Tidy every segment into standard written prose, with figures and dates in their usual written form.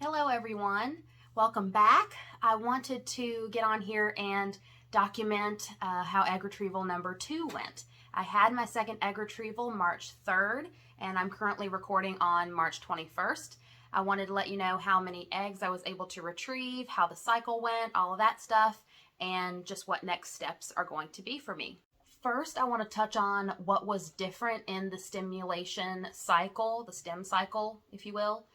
Hello everyone, welcome back. I wanted to get on here and document how egg retrieval number 2 went. I had my second egg retrieval March 3rd and I'm currently recording on March 21st. I wanted to let you know how many eggs I was able to retrieve, how the cycle went, all of that stuff, and just what next steps are going to be for me. First, I want to touch on what was different in the stimulation cycle, the stim cycle, if you will.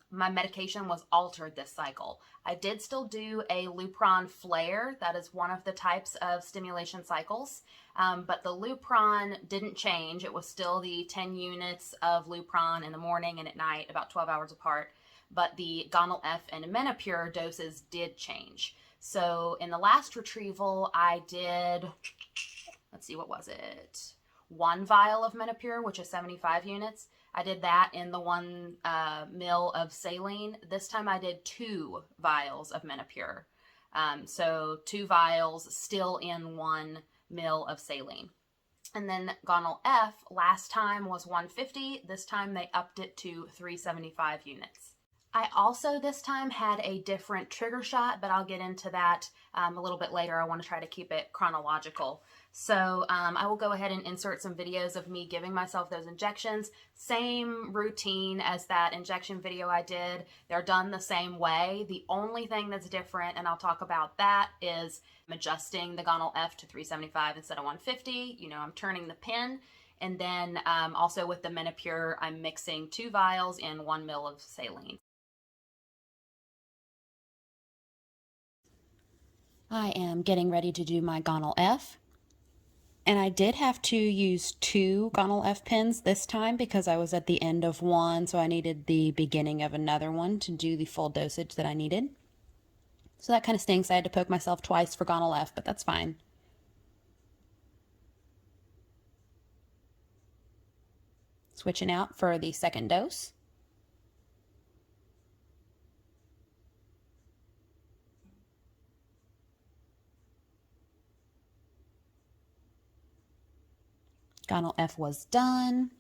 My medication was altered this cycle. I did still do a Lupron flare. That is one of the types of stimulation cycles. But the Lupron didn't change. It was still the 10 units of Lupron in the morning and at night, about 12 hours apart. But the Gonal F and Menopur doses did change. So in the last retrieval, I did, let's see, what was it? 1 vial of Menopur, which is 75 units. I did that in the 1 ml of saline. This time I did 2 vials of Menopur. So 2 vials still in 1 ml of saline. And then Gonal F last time was 150. This time they upped it to 375 units. I also this time had a different trigger shot, but I'll get into that a little bit later. I want to try to keep it chronological. So I will go ahead and insert some videos of me giving myself those injections. Same routine as that injection video I did. They're done the same way. The only thing that's different, and I'll talk about that, is I'm adjusting the Gonal F to 375 instead of 150. You know, I'm turning the pin. And then also with the Menopur, I'm mixing 2 vials in 1 ml of saline. I am getting ready to do my Gonal F. And I did have to use 2 Gonal F pins this time because I was at the end of one, so I needed the beginning of another one to do the full dosage that I needed. So that kind of stinks. I had to poke myself twice for Gonal F, but that's fine. Switching out for the second dose. Gonal F was done.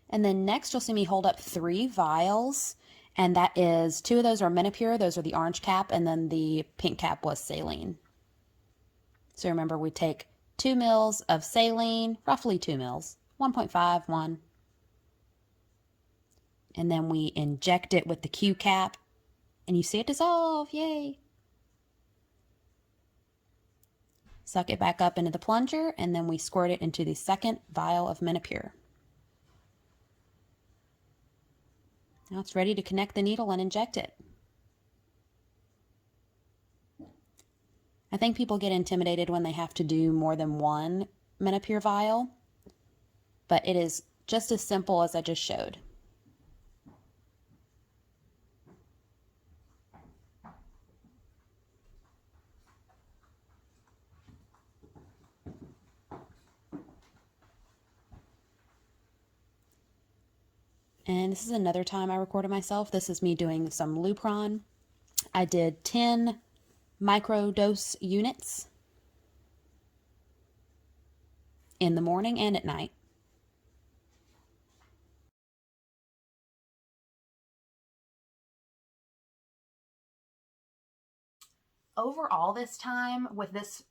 And then next you'll see me hold up 3 vials, and that is 2 of those are Menopur, those are the orange cap, and then the pink cap was saline. So remember, we take 2 mils of saline, roughly 2 mils, 1.5, 1. And then we inject it with the Q cap, and you see it dissolve, yay! Suck it back up into the plunger, and then we squirt it into the second vial of Menopur. Now it's ready to connect the needle and inject it. I think people get intimidated when they have to do more than 1 Menopur vial, but it is just as simple as I just showed. And this is another time I recorded myself. This is me doing some Lupron. I did 10 microdose units in the morning and at night. Overall this time with this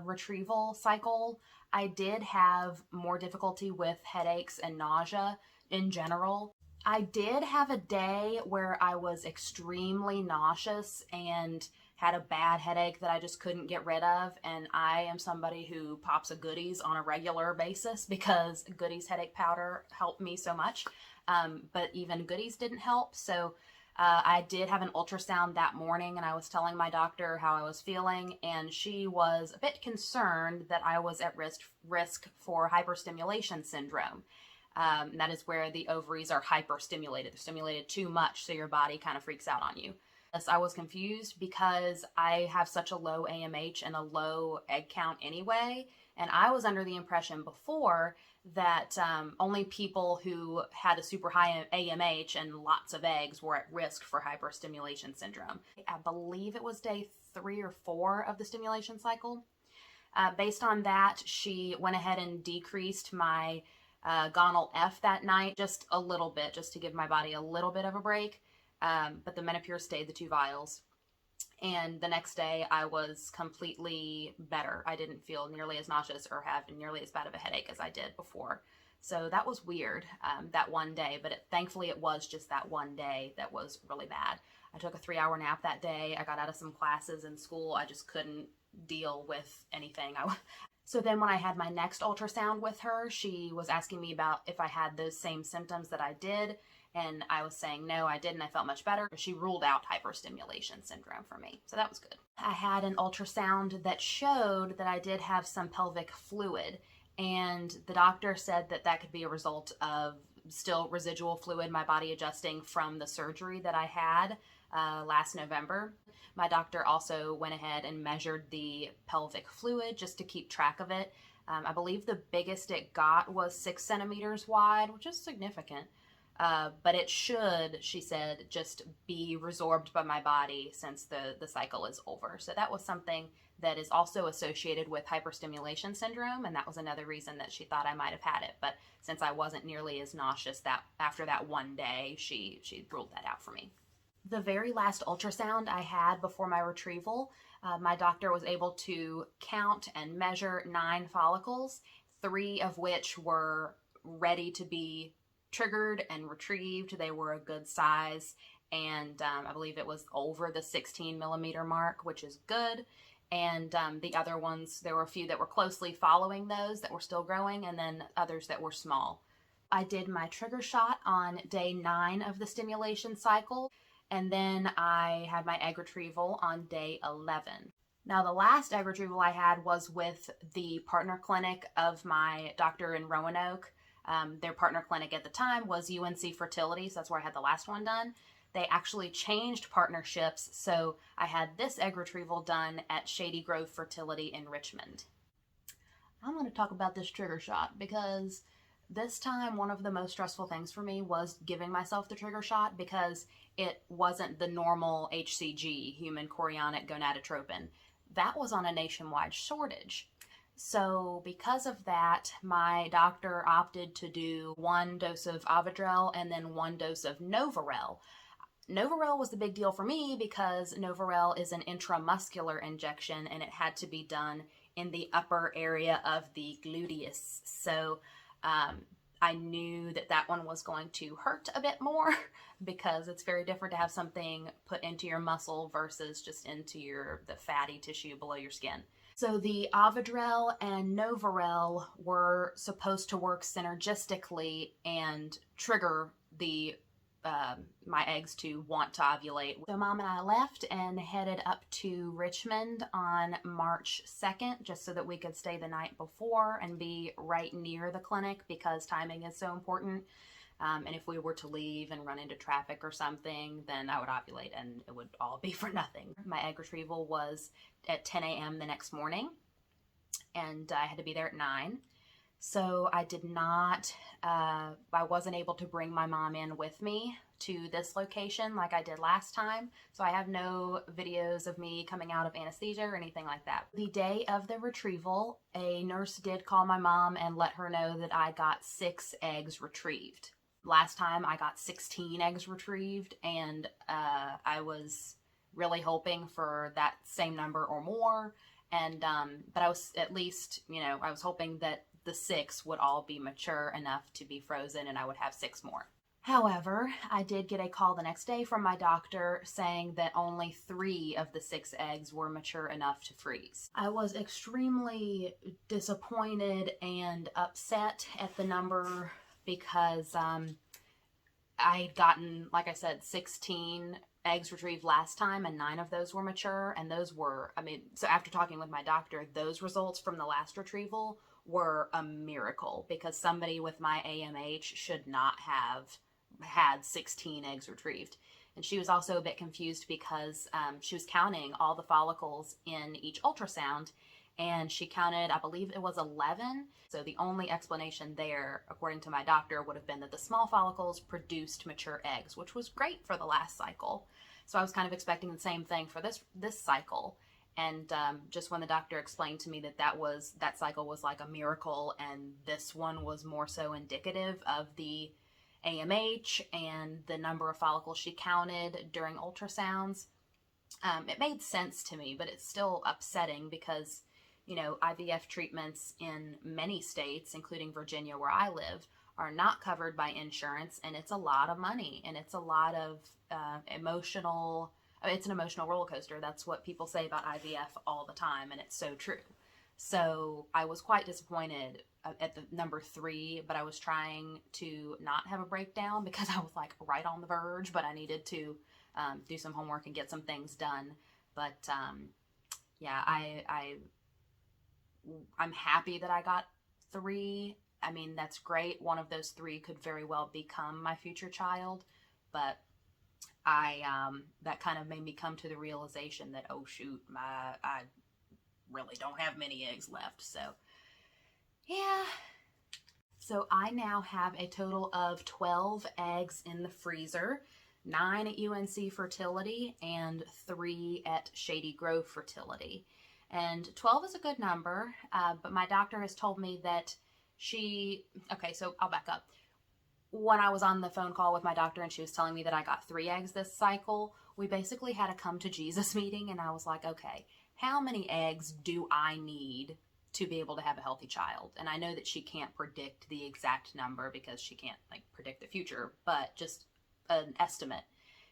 retrieval cycle, I did have more difficulty with headaches and nausea in general. I did have a day where I was extremely nauseous and had a bad headache that I just couldn't get rid of, and I am somebody who pops a Goodies on a regular basis because Goodies headache powder helped me so much, but even Goodies didn't help. So I did have an ultrasound that morning, and I was telling my doctor how I was feeling, and she was a bit concerned that I was at risk for hyperstimulation syndrome. That is where the ovaries are hyperstimulated. They're stimulated too much, so your body kind of freaks out on you. Yes, I was confused because I have such a low AMH and a low egg count anyway, and I was under the impression before that only people who had a super high AMH and lots of eggs were at risk for hyperstimulation syndrome. I believe it was day 3 or 4 of the stimulation cycle. Based on that, she went ahead and decreased my Gonal F that night just a little bit, just to give my body a little bit of a break. but the Menopur stayed, the 2 vials. And the next day I was completely better. I didn't feel nearly as nauseous or have nearly as bad of a headache as I did before. So that was weird, that one day, but thankfully it was just that one day that was really bad. I took a 3-hour nap that day. I got out of some classes in school. I just couldn't deal with anything. So then when I had my next ultrasound with her, she was asking me about if I had those same symptoms that I did. And I was saying, no, I didn't. I felt much better. She ruled out hyperstimulation syndrome for me. So that was good. I had an ultrasound that showed that I did have some pelvic fluid. And the doctor said that that could be a result of still residual fluid, my body adjusting from the surgery that I had last November. My doctor also went ahead and measured the pelvic fluid just to keep track of it. I believe the biggest it got was 6 centimeters wide, which is significant. But it should, she said, just be resorbed by my body since the cycle is over. So that was something that is also associated with hyperstimulation syndrome, and that was another reason that she thought I might have had it. But since I wasn't nearly as nauseous that after that one day, she ruled that out for me. The very last ultrasound I had before my retrieval, my doctor was able to count and measure 9 follicles, 3 of which were ready to be triggered and retrieved. They were a good size, and I believe it was over the 16 millimeter mark, which is good. And the other ones, there were a few that were closely following those that were still growing, and then others that were small. I did my trigger shot on day 9 of the stimulation cycle, and then I had my egg retrieval on day 11. Now, the last egg retrieval I had was with the partner clinic of my doctor in Roanoke. Their partner clinic at the time was UNC Fertility, so that's where I had the last one done. They actually changed partnerships, so I had this egg retrieval done at Shady Grove Fertility in Richmond. I'm going to talk about this trigger shot because this time one of the most stressful things for me was giving myself the trigger shot because it wasn't the normal HCG, human chorionic gonadotropin. That was on a nationwide shortage. So because of that, my doctor opted to do 1 dose of Avidrel and then 1 dose of Novarel. Novarel was the big deal for me because Novarel is an intramuscular injection and it had to be done in the upper area of the gluteus. So I knew that that one was going to hurt a bit more because it's very different to have something put into your muscle versus just into the fatty tissue below your skin. So the Avidrel and Novarel were supposed to work synergistically and trigger my eggs to want to ovulate. So Mom and I left and headed up to Richmond on March 2nd, just so that we could stay the night before and be right near the clinic because timing is so important. And if we were to leave and run into traffic or something, then I would ovulate and it would all be for nothing. My egg retrieval was at 10 a.m. the next morning, and I had to be there at 9. So I did not, I wasn't able to bring my mom in with me to this location like I did last time. So I have no videos of me coming out of anesthesia or anything like that. The day of the retrieval, a nurse did call my mom and let her know that I got 6 eggs retrieved. Last time I got 16 eggs retrieved, and I was really hoping for that same number or more. And, but I was at least, I was hoping that the 6 would all be mature enough to be frozen and I would have 6 more. However, I did get a call the next day from my doctor saying that only 3 of the 6 eggs were mature enough to freeze. I was extremely disappointed and upset at the number because I had gotten, like I said, 16 eggs retrieved last time and 9 of those were mature, and those were, so after talking with my doctor, those results from the last retrieval were a miracle because somebody with my AMH should not have had 16 eggs retrieved. And she was also a bit confused because she was counting all the follicles in each ultrasound, and she counted, I believe it was 11. So the only explanation there, according to my doctor, would have been that the small follicles produced mature eggs, which was great for the last cycle. So I was kind of expecting the same thing for this cycle. And just when the doctor explained to me that cycle was like a miracle and this one was more so indicative of the AMH and the number of follicles she counted during ultrasounds. It made sense to me, but it's still upsetting because, you know, IVF treatments in many states, including Virginia where I live, are not covered by insurance, and it's a lot of money, and it's a lot of emotional, it's an emotional roller coaster. That's what people say about IVF all the time, and it's so true. So I was quite disappointed at the number 3, but I was trying to not have a breakdown because I was like right on the verge, but I needed to do some homework and get some things done. But yeah, I'm happy that I got 3. I mean, that's great. One of those 3 could very well become my future child, but that kind of made me come to the realization that, oh shoot, I really don't have many eggs left. So yeah. So I now have a total of 12 eggs in the freezer, 9 at UNC Fertility and 3 at Shady Grove Fertility. And 12 is a good number, but my doctor has told me that okay, so I'll back up. When I was on the phone call with my doctor and she was telling me that I got 3 eggs this cycle, we basically had a come to Jesus meeting, and I was like, okay, how many eggs do I need to be able to have a healthy child? And I know that she can't predict the exact number because she can't like predict the future, but just an estimate.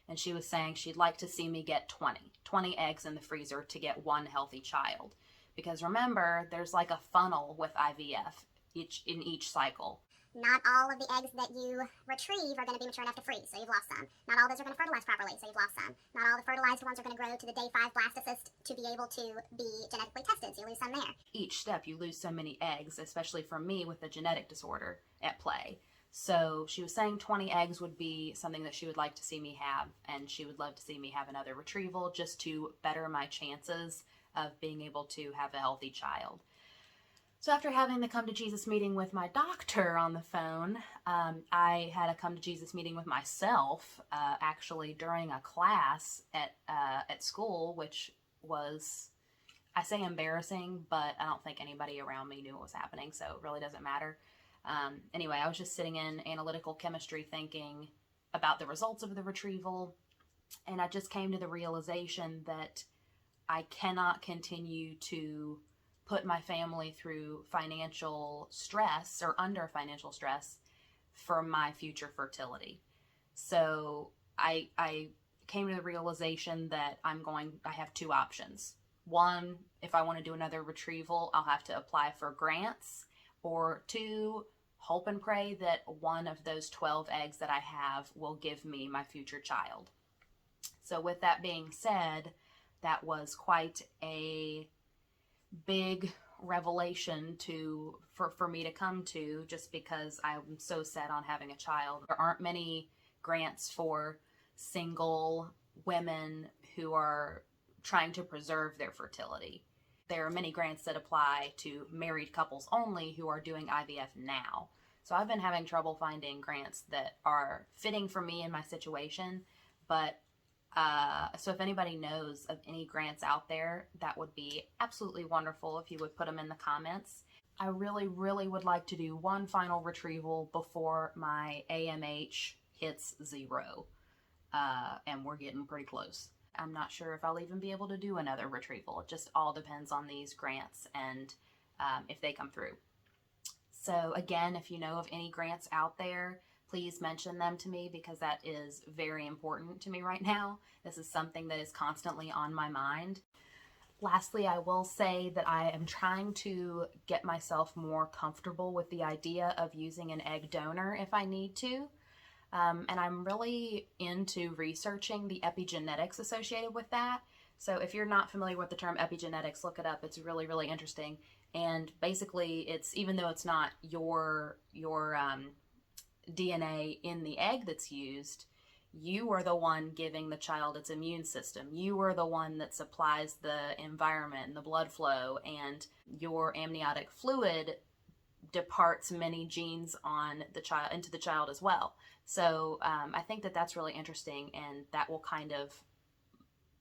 And she was saying she'd like to see me get 20 eggs in the freezer to get 1 healthy child. Because remember, there's like a funnel with IVF in each cycle. Not all of the eggs that you retrieve are going to be mature enough to freeze, so you've lost some. Not all those are going to fertilize properly, so you've lost some. Not all the fertilized ones are going to grow to the day 5 blastocyst to be able to be genetically tested, so you lose some there. Each step you lose so many eggs, especially for me with a genetic disorder at play. So she was saying 20 eggs would be something that she would like to see me have, and she would love to see me have another retrieval just to better my chances of being able to have a healthy child. So after having the come to Jesus meeting with my doctor on the phone, I had a come to Jesus meeting with myself, actually during a class at school, which was, I say embarrassing, but I don't think anybody around me knew what was happening, so it really doesn't matter. Anyway, I was just sitting in analytical chemistry thinking about the results of the retrieval, and I just came to the realization that I cannot continue to put my family through financial stress or under financial stress for my future fertility. So I came to the realization that I have 2 options. One, if I want to do another retrieval, I'll have to apply for grants, or 2, hope and pray that one of those 12 eggs that I have will give me my future child. So with that being said, that was quite a big revelation for me to come to, just because I'm so set on having a child. There aren't many grants for single women who are trying to preserve their fertility. There are many grants that apply to married couples only who are doing IVF now. So I've been having trouble finding grants that are fitting for me and my situation, but so if anybody knows of any grants out there, that would be absolutely wonderful if you would put them in the comments. I really, really would like to do one final retrieval before my AMH hits 0. And we're getting pretty close. I'm not sure if I'll even be able to do another retrieval. It just all depends on these grants and if they come through. So again, if you know of any grants out there, please mention them to me, because that is very important to me right now. This is something that is constantly on my mind. Lastly, I will say that I am trying to get myself more comfortable with the idea of using an egg donor if I need to. And I'm really into researching the epigenetics associated with that. So if you're not familiar with the term epigenetics, look it up. It's really, really interesting. And basically, it's, even though it's not your DNA in the egg that's used, you are the one giving the child its immune system. You are the one that supplies the environment and the blood flow, and your amniotic fluid departs many genes on the child into the child as well. So I think that that's really interesting, and that will kind of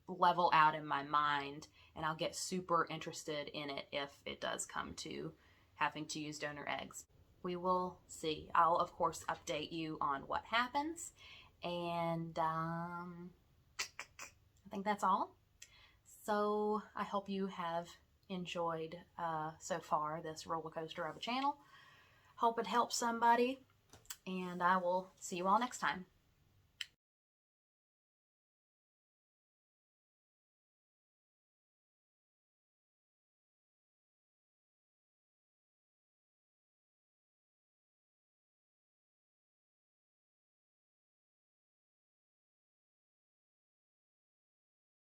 level out in my mind, and I'll get super interested in it if it does come to having to use donor eggs. we will see. I'll, of course, update you on what happens. And I think that's all. So I hope you have enjoyed so far this roller coaster of a channel. Hope it helps somebody, and I will see you all next time.